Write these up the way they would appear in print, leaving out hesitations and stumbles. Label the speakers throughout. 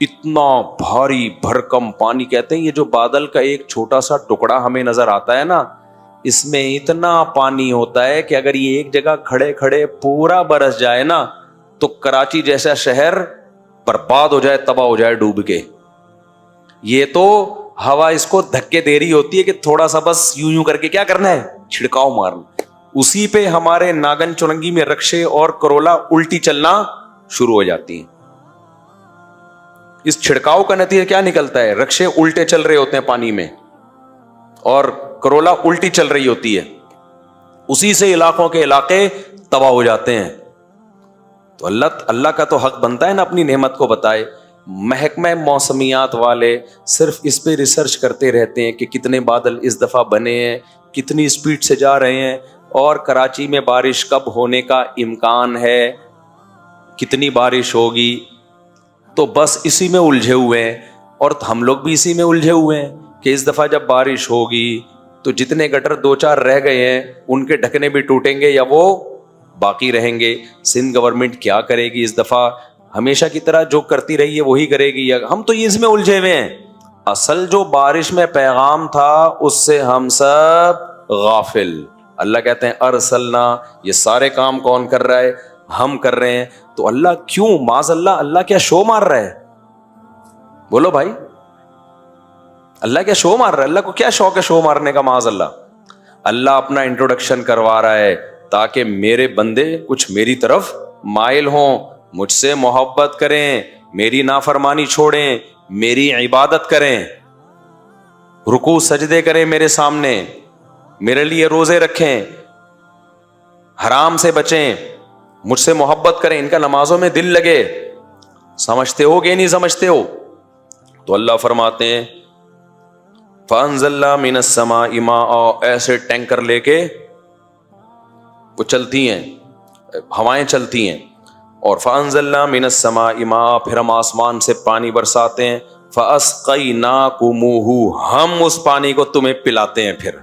Speaker 1: اتنا بھاری بھرکم پانی. کہتے ہیں یہ جو بادل کا ایک چھوٹا سا ٹکڑا ہمیں نظر آتا ہے نا, اس میں اتنا پانی ہوتا ہے کہ اگر یہ ایک جگہ کھڑے کھڑے پورا برس جائے نا تو کراچی جیسا شہر برباد ہو جائے, تباہ ہو جائے ڈوب کے. یہ تو ہوا اس کو دھکے دے رہی ہوتی ہے کہ تھوڑا سا بس یوں یوں کر کے کیا کرنا ہے, چھڑکاؤ مارنا. اسی پہ ہمارے ناگن چننگی میں رکشے اور کرولا الٹی چلنا شروع ہو جاتی ہیں. اس چھڑکاؤ کا نتیجہ کیا نکلتا ہے؟ رکشے الٹے چل رہے ہوتے ہیں پانی میں اور کرولا الٹی چل رہی ہوتی ہے. اسی سے علاقوں کے علاقے تباہ ہو جاتے ہیں. تو اللہ کا تو حق بنتا ہے نا اپنی نعمت کو بتائے. محکمہ موسمیات والے صرف اس پہ ریسرچ کرتے رہتے ہیں کہ کتنے بادل اس دفعہ بنے ہیں, کتنی سپیڈ سے جا رہے ہیں, اور کراچی میں بارش کب ہونے کا امکان ہے, کتنی بارش ہوگی. تو بس اسی میں الجھے ہوئے ہیں. اور ہم لوگ بھی اسی میں الجھے ہوئے ہیں کہ اس دفعہ جب بارش ہوگی تو جتنے گٹر 2-4 رہ گئے ہیں ان کے ڈھکنے بھی ٹوٹیں گے یا وہ باقی رہیں گے. سندھ گورنمنٹ کیا کرے گی اس دفعہ؟ ہمیشہ کی طرح جو کرتی رہی ہے وہی کرے گی. ہم تو اس میں الجھے ہوئے ہیں. اصل جو بارش میں پیغام تھا اس سے ہم سب غافل. اللہ کہتے ہیں ارسلنا, یہ سارے کام کون کر رہا ہے؟ ہم کر رہے ہیں. تو اللہ کیوں معاذ اللہ کیا شو مار رہا ہے؟ بولو بھائی, اللہ کیا شو مار رہا ہے؟ اللہ کو کیا شوق ہے شو مارنے کا؟ معاذ اللہ اپنا انٹروڈکشن کروا رہا ہے تاکہ میرے بندے کچھ میری طرف مائل ہوں, مجھ سے محبت کریں, میری نافرمانی چھوڑیں, میری عبادت کریں, رکوع سجدے کریں میرے سامنے, میرے لیے روزے رکھیں, حرام سے بچیں, مجھ سے محبت کریں, ان کا نمازوں میں دل لگے. سمجھتے ہو کہ نہیں سمجھتے ہو؟ تو اللہ فرماتے ہیں فَأَنزَلْنَا مِنَ السَّمَاءِ مَاءً, ایسے ٹینکر لے کے وہ چلتی ہیں, ہوائیں چلتی ہیں. اور فَأَنزَلْنَا مِنَ السَّمَاءِ مَاءً, پھر ہم آسمان سے پانی برساتے ہیں. فَأَسْقَيْنَاكُمُوهُ, ہم اس پانی کو تمہیں پلاتے ہیں. پھر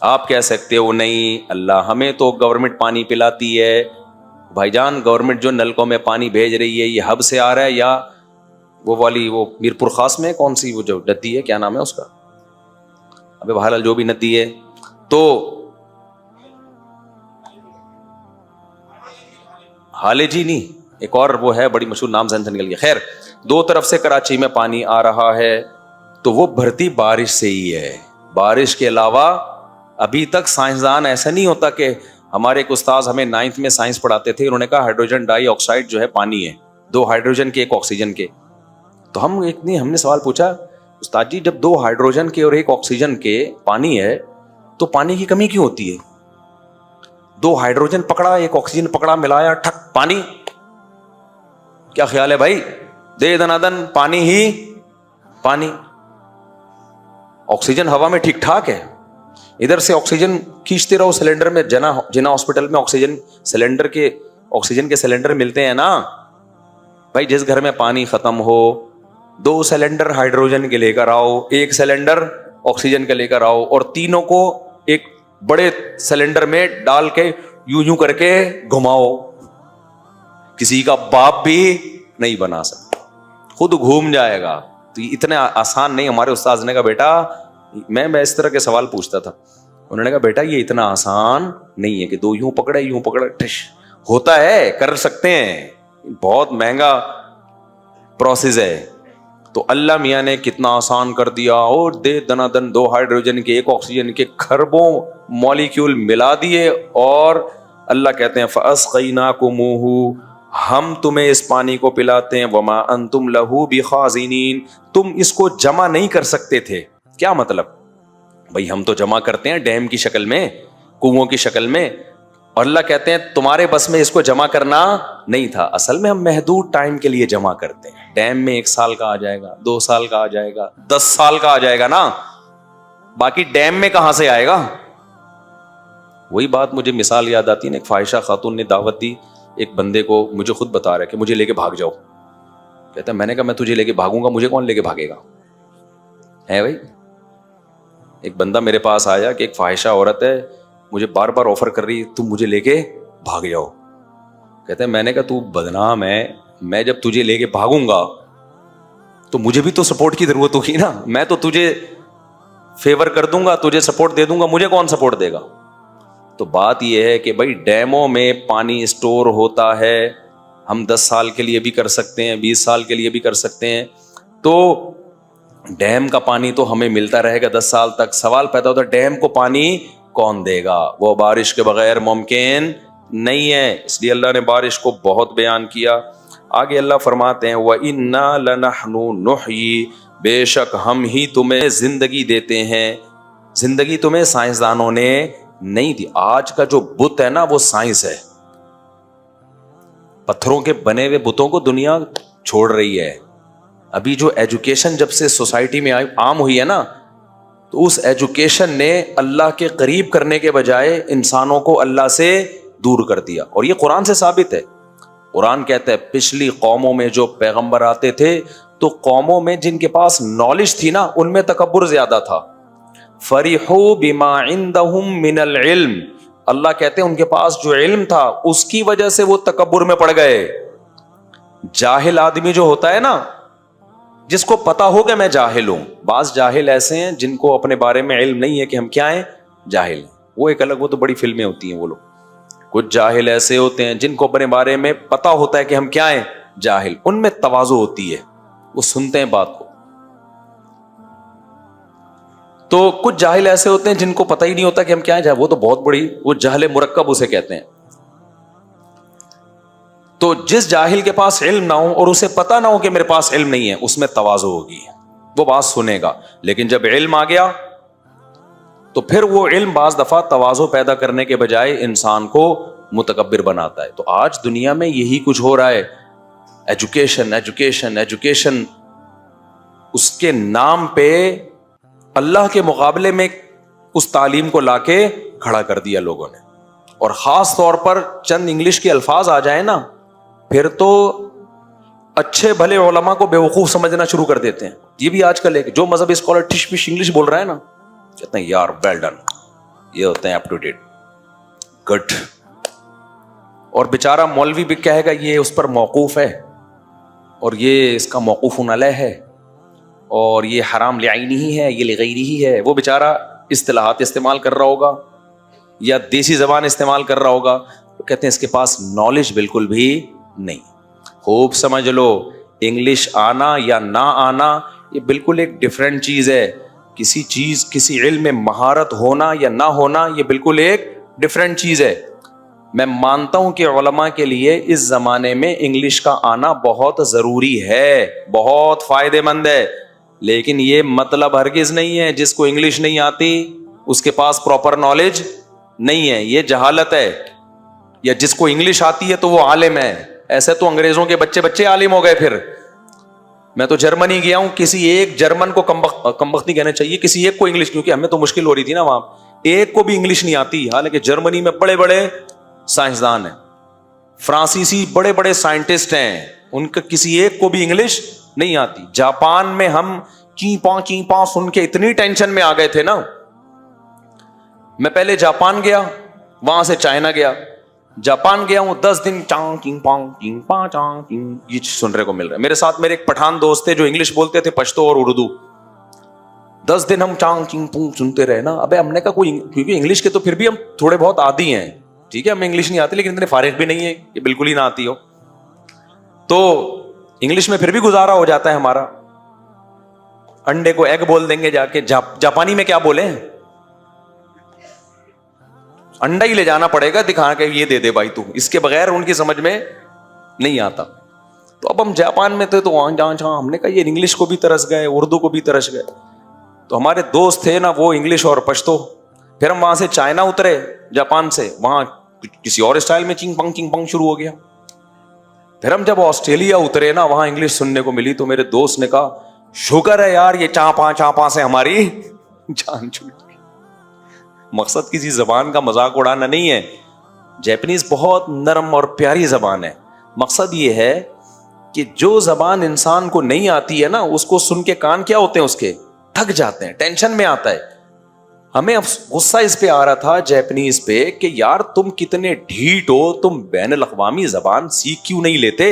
Speaker 1: آپ کہہ سکتے ہو نہیں اللہ ہمیں تو گورنمنٹ پانی پلاتی ہے. بھائی جان گورنمنٹ جو نلکوں میں پانی بھیج رہی ہے یہ ہب سے آ رہا ہے یا وہ والی وہ میرپور خاص میں کون سی وہ جو ندی ہے, کیا نام ہے اس کا, ابھی بہرحال جو بھی ندی ہے, تو حالے جی نہیں, ایک اور وہ ہے بڑی مشہور, نام ذہن سے نکل گیا. خیر, 2 طرف سے کراچی میں پانی آ رہا ہے تو وہ بھرتی بارش سے ہی ہے. بارش کے علاوہ ابھی تک سائنسدان ایسا نہیں ہوتا کہ ہمارے ایک استاذ ہمیں 9th میں سائنس پڑھاتے تھے, انہوں نے کہا ہائیڈروجن ڈائی آکسائڈ جو ہے پانی ہے, 2 ہائیڈروجن کے 1 آکسیجن کے. تو ہم نے سوال پوچھا استاد جی جب 2 ہائیڈروجن کے اور 1 آکسیجن کے پانی ہے تو پانی کی کمی کیوں ہوتی ہے؟ 2 ہائیڈروجن پکڑا 1 آکسیجن پکڑا ملایا ٹھک پانی. کیا خیال ہے بھائی؟ دے دنادن پانی ہی پانی. آکسیجن ہوا میں ٹھیک ٹھاک ہے, ادھر سے آکسیجن کھینچتے رہو سلنڈر میں. جنا ہاسپٹل میں آکسیجن کے سلنڈر ملتے ہیں نا بھائی. جس گھر میں پانی ختم ہو 2 سلنڈر ہائیڈروجن کے لے کر آؤ, 1 سلنڈر آکسیجن کے لے کر آؤ, اور تینوں کو ایک بڑے سلنڈر میں ڈال کے یوں یوں کر کے گھماؤ. کسی کا باپ بھی نہیں بنا سکتا, خود گھوم جائے گا. تو یہ اتنا آسان نہیں. ہمارے استاذ نے کہا بیٹا, میں اس طرح کے سوال پوچھتا تھا, انہوں نے کہا بیٹا یہ اتنا آسان نہیں ہے کہ 2 یوں پکڑے ٹش ہوتا ہے, کر سکتے ہیں, بہت مہنگا پروسیس ہے. تو اللہ میاں نے کتنا آسان کر دیا, اور دے دنا دن 2 ہائیڈروجن کے 1 آکسیجن کے خربوں مالیکیول ملا دیے, اور اللہ کہتے ہیں فَأَسْقَيْنَاكُمُوهُ, ہم تمہیں اس پانی کو پلاتے ہیں. وَمَا أَنْتُمْ لَهُ بِخَازِنِينَ, تم اس کو جمع نہیں کر سکتے تھے. کیا مطلب بھائی؟ ہم تو جمع کرتے ہیں ڈیم کی شکل میں, کنووں کی شکل میں, اور اللہ کہتے ہیں تمہارے بس میں اس کو جمع کرنا نہیں تھا. اصل میں ہم محدود ٹائم کے لیے جمع کرتے ہیں. ڈیم میں 1 سال کا آ جائے گا, 2 سال کا آ جائے گا, 10 سال کا آ جائے گا نا, باقی ڈیم میں کہاں سے آئے گا؟ وہی بات مجھے مثال یاد آتی ہے. ایک فاحشہ خاتون نے دعوت دی ایک بندے کو, مجھے خود بتا رہا ہے کہ مجھے لے کے بھاگ جاؤ. کہتا ہے میں نے کہا میں تجھے لے کے بھاگوں گا, مجھے کون لے کے بھاگے گا ہے بھائی؟ ایک بندہ میرے پاس آیا کہ ایک فاحشہ عورت ہے, مجھے بار بار آفر کر رہی تم مجھے لے کے بھاگ جاؤ. کہتے ہیں میں نے کہا تو بدنام ہے, میں جب تجھے لے کے بھاگوں گا تو مجھے بھی تو سپورٹ کی ضرورت ہوگی نا. میں تو تجھے فیور کر دوں گا, تجھے سپورٹ دے دوں گا, مجھے کون سپورٹ دے گا؟ تو بات یہ ہے کہ بھائی ڈیموں میں پانی اسٹور ہوتا ہے, ہم 10 سال کے لیے بھی کر سکتے ہیں, 20 سال کے لیے بھی کر سکتے ہیں. تو ڈیم کا پانی تو ہمیں ملتا رہے گا 10 سال تک. سوال پیدا ہوتا ہے ڈیم کو پانی کون دے گا؟ وہ بارش کے بغیر ممکن نہیں ہے. اس لیے اللہ نے بارش کو بہت بیان کیا. آگے اللہ فرماتے ہیں وَإِنَّا لَنَحْنُ نُحْيِي, بے شک ہم ہی تمہیں زندگی دیتے ہیں. زندگی تمہیں سائنسدانوں نے نہیں دی. آج کا جو بت ہے نا وہ سائنس ہے. پتھروں کے بنے ہوئے بتوں کو دنیا چھوڑ رہی ہے. ابھی جو ایجوکیشن جب سے سوسائٹی میں عام ہوئی ہے نا, تو اس ایجوکیشن نے اللہ کے قریب کرنے کے بجائے انسانوں کو اللہ سے دور کر دیا. اور یہ قرآن سے ثابت ہے. قرآن کہتا ہے پچھلی قوموں میں جو پیغمبر آتے تھے تو قوموں میں جن کے پاس نالج تھی نا ان میں تکبر زیادہ تھا. فَرِحُوا بِمَا عِندَهُم مِّنَ الْعِلْمِ, اللہ کہتے ہیں ان کے پاس جو علم تھا اس کی وجہ سے وہ تکبر میں پڑ گئے. جاہل آدمی جو ہوتا ہے نا, جس کو پتا ہو کہ میں جاہل ہوں. بعض جاہل ایسے ہیں جن کو اپنے بارے میں علم نہیں ہے کہ ہم کیا ہیں, جاہل ہیں. وہ ایک الگ, وہ تو بڑی فلمیں ہوتی ہیں وہ لوگ. کچھ جاہل ایسے ہوتے ہیں جن کو اپنے بارے میں پتا ہوتا ہے کہ ہم کیا ہیں, جاہل. ان میں تواضع ہوتی ہے, وہ سنتے ہیں بات کو. تو کچھ جاہل ایسے ہوتے ہیں جن کو پتہ ہی نہیں ہوتا کہ ہم کیا ہیں, وہ تو بہت بڑی, وہ جہل مرکب اسے کہتے ہیں. تو جس جاہل کے پاس علم نہ ہو اور اسے پتا نہ ہو کہ میرے پاس علم نہیں ہے, اس میں تواضع ہوگی, وہ بات سنے گا. لیکن جب علم آ گیا تو پھر وہ علم بعض دفعہ تواضع پیدا کرنے کے بجائے انسان کو متکبر بناتا ہے. تو آج دنیا میں یہی کچھ ہو رہا ہے. ایجوکیشن ایجوکیشن ایجوکیشن, اس کے نام پہ اللہ کے مقابلے میں اس تعلیم کو لا کے کھڑا کر دیا لوگوں نے. اور خاص طور پر چند انگلش کے الفاظ آ جائیں نا, پھر تو اچھے بھلے علماء کو بیوقوف سمجھنا شروع کر دیتے ہیں. یہ بھی آج کل ایک جو مذہب اسکالر ٹش پش انگلش بول رہا ہے نا, کہتے ہیں یار ویل ڈن, یہ ہوتے ہیں اپ ٹو ڈیٹ, گڈ. اور بیچارہ مولوی بھی کہے گا یہ اس پر موقوف ہے, اور یہ اس کا موقوف علیہ ہے, اور یہ حرام لعینی ہی ہے, یہ لغیری ہی ہے. وہ بیچارہ اصطلاحات استعمال کر رہا ہوگا یا دیسی زبان استعمال کر رہا ہوگا, تو کہتے ہیں اس کے پاس نالج بالکل بھی نہیں. خوب سمجھ لو, انگلش آنا یا نہ آنا یہ بالکل ایک ڈفرینٹ چیز ہے. کسی چیز, کسی علم میں مہارت ہونا یا نہ ہونا یہ بالکل ایک ڈفرینٹ چیز ہے. میں مانتا ہوں کہ علماء کے لیے اس زمانے میں انگلش کا آنا بہت ضروری ہے, بہت فائدے مند ہے. لیکن یہ مطلب ہرگز نہیں ہے جس کو انگلش نہیں آتی اس کے پاس پراپر نالج نہیں ہے, یہ جہالت ہے. یا جس کو انگلش آتی ہے تو وہ عالم ہے. ایسے تو انگریزوں کے بچے عالم ہو گئے. پھر میں تو جرمنی گیا ہوں, کسی ایک جرمن کو کمبخت نہیں کہنا چاہیے, کسی ایک کو انگلش, کیونکہ ہمیں تو مشکل ہو رہی تھی نا وہاں, ایک کو بھی انگلش نہیں آتی. حالانکہ جرمنی میں بڑے بڑے سائنسدان ہیں, فرانسیسی بڑے بڑے سائنٹسٹ ہیں, ان کا کسی ایک کو بھی انگلش نہیں آتی. جاپان میں ہم چیپاں سن کے اتنی ٹینشن میں آ گئے تھے نا. میں پہلے جاپان گیا, وہاں سے چائنا گیا. جاپان گیا ہوں 10 دن, یہ سننے کو مل رہا ہے. میرے ساتھ میرے ایک پٹھان دوست تھے جو انگلش بولتے تھے, پشتو اور اردو. 10 دن ہم سنتے رہے نا. ابے ہم نے کہا کوئی, کیونکہ انگلش کے تو پھر بھی ہم تھوڑے بہت عادی ہیں, ٹھیک ہے, ہمیں انگلش نہیں آتی, لیکن اتنے فارغ بھی نہیں ہے کہ بالکل ہی نہ آتی ہو. تو انگلش میں پھر بھی گزارا ہو جاتا ہے ہمارا. انڈے کو ایگ بول دیں گے جا کے, جاپانی میں کیا بولیں, انڈا ہی لے جانا پڑے گا دکھا کے, یہ دے دے بھائی تو, اس کے بغیر ان کی سمجھ میں نہیں آتا. تو اب ہم جاپان میں تھے تو وہاں جہاں ہم نے کہا یہ انگلش کو بھی ترس گئے, اردو کو بھی ترس گئے. تو ہمارے دوست تھے نا وہ انگلش اور پشتو. پھر ہم وہاں سے چائنا اترے, جاپان سے, وہاں کسی اور اسٹائل میں چنگ پنگ شروع ہو گیا. پھر ہم جب آسٹریلیا اترے نا, وہاں انگلش سننے کو ملی. تو میرے دوست نے کہا شکر ہے یار یہ چاپاں سے ہماری جان چھوٹ. مقصد کسی زبان کا مذاق اڑانا نہیں ہے. جیپنیز بہت نرم اور پیاری زبان ہے. مقصد یہ ہے کہ جو زبان انسان کو نہیں آتی ہے نا, اس کو سن کے کان کیا ہوتے ہیں, اس کے تھک جاتے ہیں, ٹینشن میں آتا ہے. ہمیں غصہ اس پہ آ رہا تھا جیپنیز پہ کہ یار تم کتنے ڈھیٹ ہو, تم بین الاقوامی زبان سیکھ کیوں نہیں لیتے.